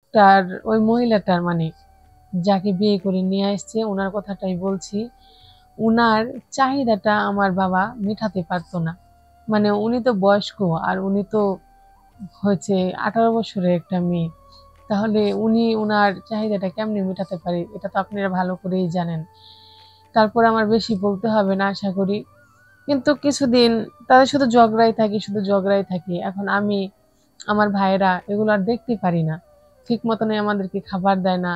লোকটার, ওই মহিলাটার মানে যাকে বিয়ে করে নিয়ে আসছে ওনার কথাটাই বলছি। উনার চাহিদাটা আমার বাবা মেটাতে পারতো না। মানে উনি তো বয়স্ক, আর উনি তো হয়েছে 18 বছরের একটা মেয়ে। তাহলে উনি উনার চাহিদাটা কেমনে মেটাতে পারে, এটা তো আপনারা ভালো করেই জানেন। তারপর আমার বেশি বলতে হবে না আশা করি। কিন্তু কিছুদিন তাদের শুধু ঝগড়াই থাকি, শুধু ঝগড়াই থাকি। এখন আমি, আমার ভাইয়েরা এগুলো আর দেখতে পারি না। ঠিক মতনই আমাদেরকে খাবার দেয় না,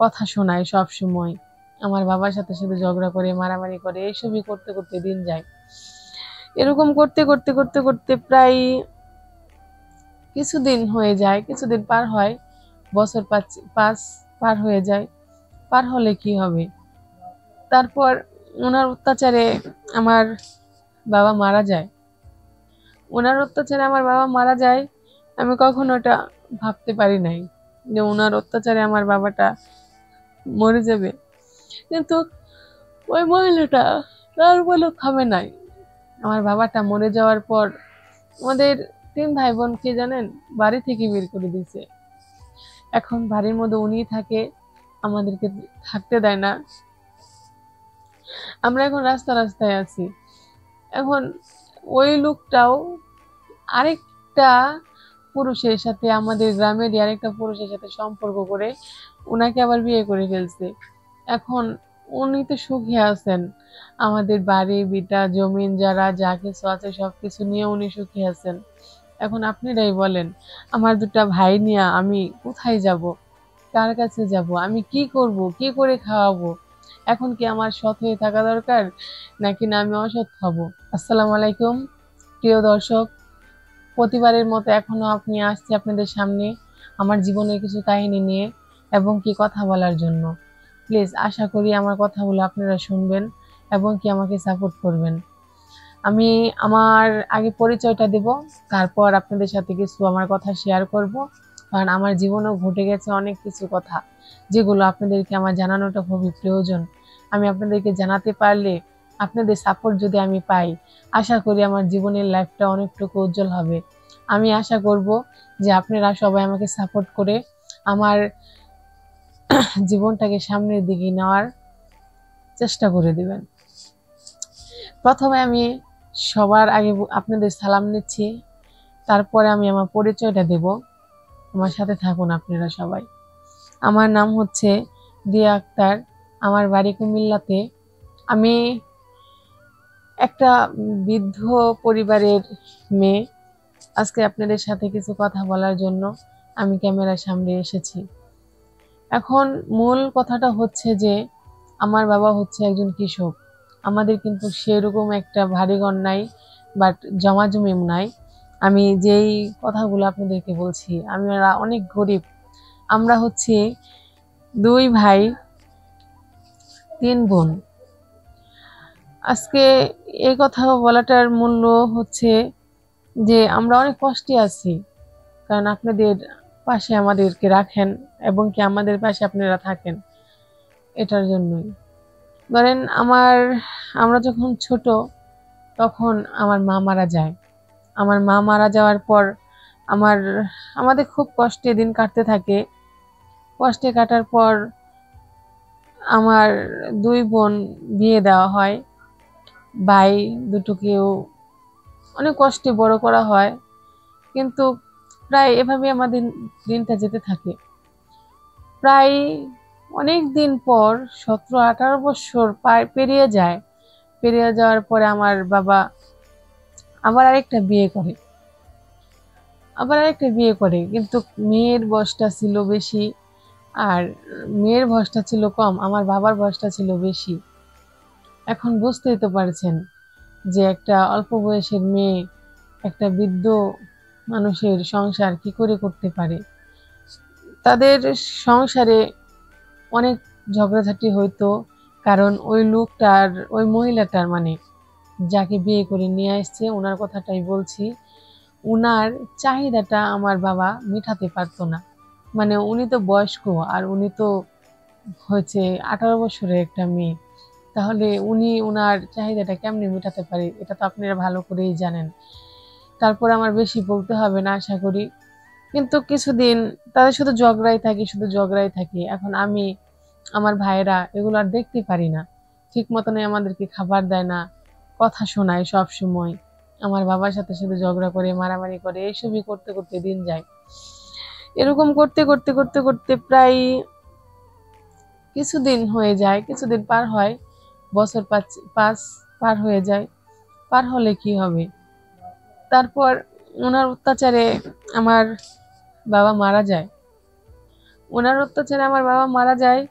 কথা শোনায় সব সময়। আমার বাবার সাথে শুধু ঝগড়া করে, মারামারি করে, এইসবই করতে করতে দিন যায়। এরকম করতে করতে করতে করতে প্রায় কিছুদিন হয়ে যায়, কিছুদিন পার হয়, বছর পাঁচ পাঁচ পার হয়ে যায়। পার হলে কি হবে, তারপর ওনার অত্যাচারে আমার বাবা মারা যায়। ওনার অত্যাচারে আমার বাবা মারা যায়। আমি কখনো এটা ভাবতে পারি নাই যে ওনার অত্যাচারে আমার বাবাটা মরে যাবে। কিন্তু ওই মহিলাটা তার বলে থামে নাই। আমার বাবাটা মরে যাওয়ার পর আমাদের 3 ভাই বোনকে জানেন বাড়ি থেকে বের করে দিয়েছে। এখন বাড়ির মধ্যে উনিই থাকে, আমাদেরকে থাকতে দেয় না। আমরা এখন রাস্তায় আছি। এখন ওই লোকটাও আরেকটা পুরুষের সাথে, আমাদের গ্রামেরই আরেকটা পুরুষের সাথে সম্পর্ক করে উনাকে আবার বিয়ে করে ফেলছে। এখন উনি তো সুখী আছেন, আমাদের বাড়ি ভিটা জমিন যারা যা কিছু আছে সবকিছু নিয়ে উনি সুখী আছেন। এখন আপনারাই বলেন, আমার দুটা ভাই নিয়ে আমি কোথায় যাব, কার কাছে যাব, আমি কি করব, কি করে খাওয়াবো? এখন কি আমার সৎ হয়ে থাকা দরকার, নাকি না আমি অসৎ হব? আসসালামু আলাইকুম প্রিয় দর্শক, প্রতিবারের মতো এখনো আপনি আসছি আপনাদের সামনে আমার জীবনের কিছু কাহিনী নিয়ে এবং কি কথা বলার জন্য। প্লিজ আশা করি আমার কথাগুলো আপনারা শুনবেন এবং কি আমাকে সাপোর্ট করবেন। আমি আমার আগে পরিচয়টা দেব, তারপর আপনাদের সাথে কিছু আমার কথা শেয়ার করব। কারণ আমার জীবনেও ঘটে গেছে অনেক কিছু কথা, যেগুলো আপনাদেরকে আমার জানানোটা খুবই প্রয়োজন। আমি আপনাদেরকে জানাতে পারলে, আপনাদের সাপোর্ট যদি আমি পাই, আশা করি আমার জীবনের লাইফটা অনেকটুকু উজ্জ্বল হবে। আমি আশা করব যে আপনারা সবাই আমাকে সাপোর্ট করে আমার জীবনটাকে সামনের দিকে নেওয়ার চেষ্টা করে দিবেন। প্রথমে আমি সবার আগে আপনাদের সালাম নিচ্ছি, তারপরে আমি আমার পরিচয়টা দেব। আমার সাথে থাকুন আপনারা সবাই। আমার নাম হচ্ছে দিয়া আক্তার, আমার বাড়ি কুমিল্লাতে। আমি একটা বৃদ্ধ পরিবারের মেয়ে। আজকে আপনাদের সাথে কিছু কথা বলার জন্য আমি ক্যামেরার সামনে এসেছি। এখন মূল কথাটা হচ্ছে যে আমার বাবা হচ্ছে একজন কৃষক। আমাদের কিন্তু সেরকম একটা ভারী ঘর নাই, বাট জমাজমি নাই। আমি যেই কথাগুলো আপনাদেরকে বলছি, আমরা অনেক গরিব। আমরা হচ্ছে 2 ভাই 3 বোন। আজকে এই কথা বলাটার মূল্য হচ্ছে যে আমরা অনেক কষ্টে আছি, কারণ আপনাদের পাশে আমাদেরকে রাখেন এবং কি আমাদের পাশে আপনারা থাকেন, এটার জন্যই। ধরেন আমরা যখন ছোট, তখন আমার মা মারা যায়। আমার মা মারা যাওয়ার পর আমার আমাদের খুব কষ্টে দিন কাটতে থাকে। কষ্টে কাটার পর আমার 2 বোন বিয়ে দেওয়া হয়। ভাই দুটোকেও অনেক কষ্টে বড় করা হয়। কিন্তু প্রায় এভাবে আমাদের দিনটা যেতে থাকে। প্রায় অনেক দিন পর 17-18 বছর পেরিয়ে যায়। পেরিয়ে যাওয়ার পরে আমার বাবা আবার আরেকটা বিয়ে করে। কিন্তু মেয়ের বয়সটা ছিল বেশি, আর মেয়ের বয়সটা ছিল কম, আমার বাবার বয়সটা ছিল বেশি। এখন বুঝতেই তো পারছেন যে একটা অল্প বয়সের মেয়ে একটা বৃদ্ধ মানুষের সংসার কি করে করতে পারে। তাদের সংসারে অনেক ঝগড়াঝাটি হইতো, কারণ ওই লোকটার, ওই মহিলাটার মানে যাকে বিয়ে করে নিয়ে আসছে ওনার কথাটাই বলছি। উনার চাহিদাটা আমার বাবা মেটাতে পারতো না। মানে উনি তো বয়স্ক, আর উনি তো হয়েছে 18 বছরের একটা মেয়ে। তাহলে উনি উনার চাহিদাটা কেমনে মেটাতে পারে, এটা তো আপনারা ভালো করেই জানেন। তারপর আমার বেশি বলতে হবে না আশা করি। কিন্তু কিছুদিন তাদের শুধু ঝগড়াই থাকি। এখন আমি, আমার ভাইয়েরা এগুলো আর দেখতে পারি না। ঠিক মতনই আমাদেরকে খাবার দেয় না, কথা শোনায় সব সময়। আমার বাবার সাথে শুধু ঝগড়া করে, মারামারি করে, এইসবই করতে করতে দিন যায়। এরকম করতে করতে করতে করতে প্রায় কিছুদিন হয়ে যায়, কিছুদিন পার হয়, বছর পাঁচ পাঁচ পার হয়ে যায়। পার হলে কি হবে, তারপর ওনার অত্যাচারে আমার বাবা মারা যায়।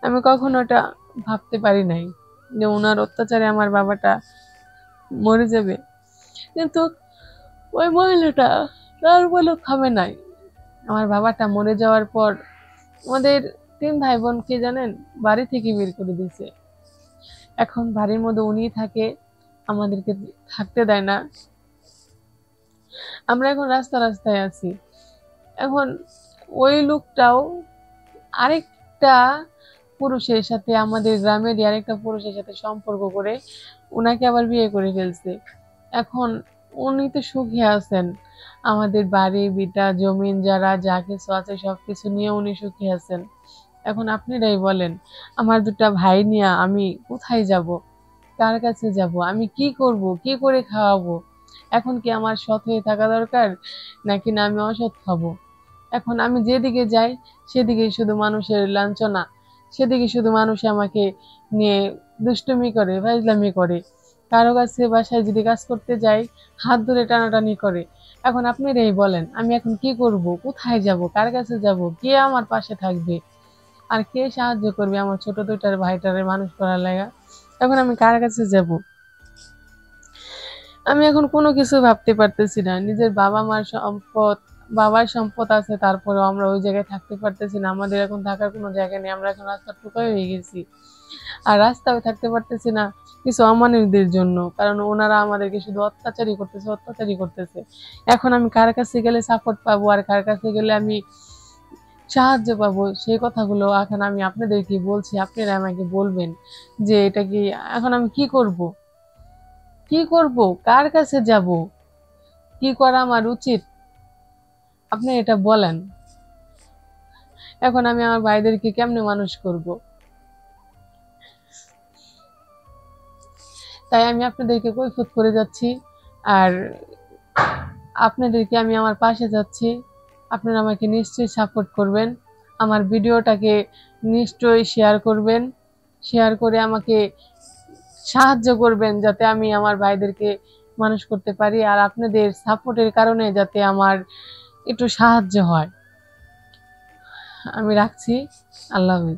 আমি কখনো এটা ভাবতে পারি নাই যে ওনার অত্যাচারে আমার বাবাটা মরে যাবে। কিন্তু ওই মহিলাটা তার বলে থামে নাই। আমার বাবাটা মরে যাওয়ার পর আমাদের 3 ভাই বোনকে জানেন বাড়ি থেকে বের করে দিয়েছে। এখন বাড়ির মধ্যে উনিই থাকে, আমাদেরকে থাকতে দেয় না। আমরা এখন রাস্তায় আছি। এখন ওই লোকটাও আরেকটা পুরুষের সাথে, আমাদের গ্রামেরই আরেকটা পুরুষের সাথে সম্পর্ক করে উনাকে আবার বিয়ে করে ফেলছে। এখন উনি তো সুখী আছেন, আমাদের বাড়ি ভিটা জমিন যারা যা কিছু আছে সবকিছু নিয়ে উনি সুখী আছেন। এখন আপনারাই বলেন, আমার 2টা ভাই নিয়ে আমি কোথায় যাব, কার কাছে যাব, আমি কি করব, কি করে খাওয়াবো? এখন কি আমার সৎ হয়ে থাকা দরকার, নাকি না আমি অসৎ হব? এখন আমি যেদিকে যাই সেদিকে শুধু মানুষের লাঞ্ছনা, সেদিকে শুধু মানুষ আমাকে নিয়ে দুষ্টুমি করে, ফাজলামি করে। কারো কাছে বাসায় যদি কাজ করতে যাই, হাত ধরে টানাটানি করে। এখন আপনারাই বলেন, আমি এখন কি করব, কোথায় যাব, কার কাছে যাব, কে আমার পাশে থাকবে, আর কে সাহায্য করবে আমার ছোট 2টার ভাইটারে মানুষ করার লাগা? এখন আমি কার কাছে যাব? আমি এখন কোনো কিছু ভাবতে পারতেছি না। নিজের বাবার সম্পদ আছে, তারপরেও আমরা ওই জায়গায় থাকতে পারতেছি না। আমাদের এখন থাকার কোনো জায়গা নেই। আমরা এখন রাস্তার টোকাই হয়ে গেছি। আর রাস্তায় থাকতে পারতেছি না কিছু অমানুষদের জন্য। কারণ ওনারা আমাদেরকে শুধু অত্যাচারই করতেছে। এখন আমি কার কাছে গেলে সাপোর্ট পাবো, আর কার কাছে গেলে আমি সাহায্য পাবো, সেই কথাগুলো এখন আমি আপনাদেরকে বলছি। আপনারা আমাকে বলবেন যে এটা কি, এখন আমি কি করব? কি করব? কার কাছে যাব? কি করা আমার উচিত? আপনি এটা বলেন। এখন আমি আমার ভাইদেরকে কেমনে মানুষ করব? তাই আমি আপনাদেরকে কৈফিয়ত করে যাচ্ছি, আর আপনাদেরকে আমি আমার পাশে যাচ্ছি। আপনারা আমাকে নিশ্চয়ই সাপোর্ট করবেন। আমার ভিডিওটাকে নিশ্চয়ই শেয়ার করবেন। শেয়ার করে আমাকে সাহায্য করবেন যাতে আমি আমার ভাইদেরকে মানুষ করতে পারি, আর আপনাদের সাপোর্টের কারণে যাতে আমার একটু সাহায্য হয়। আমি রাখছি। আল্লাহ হাফেজ।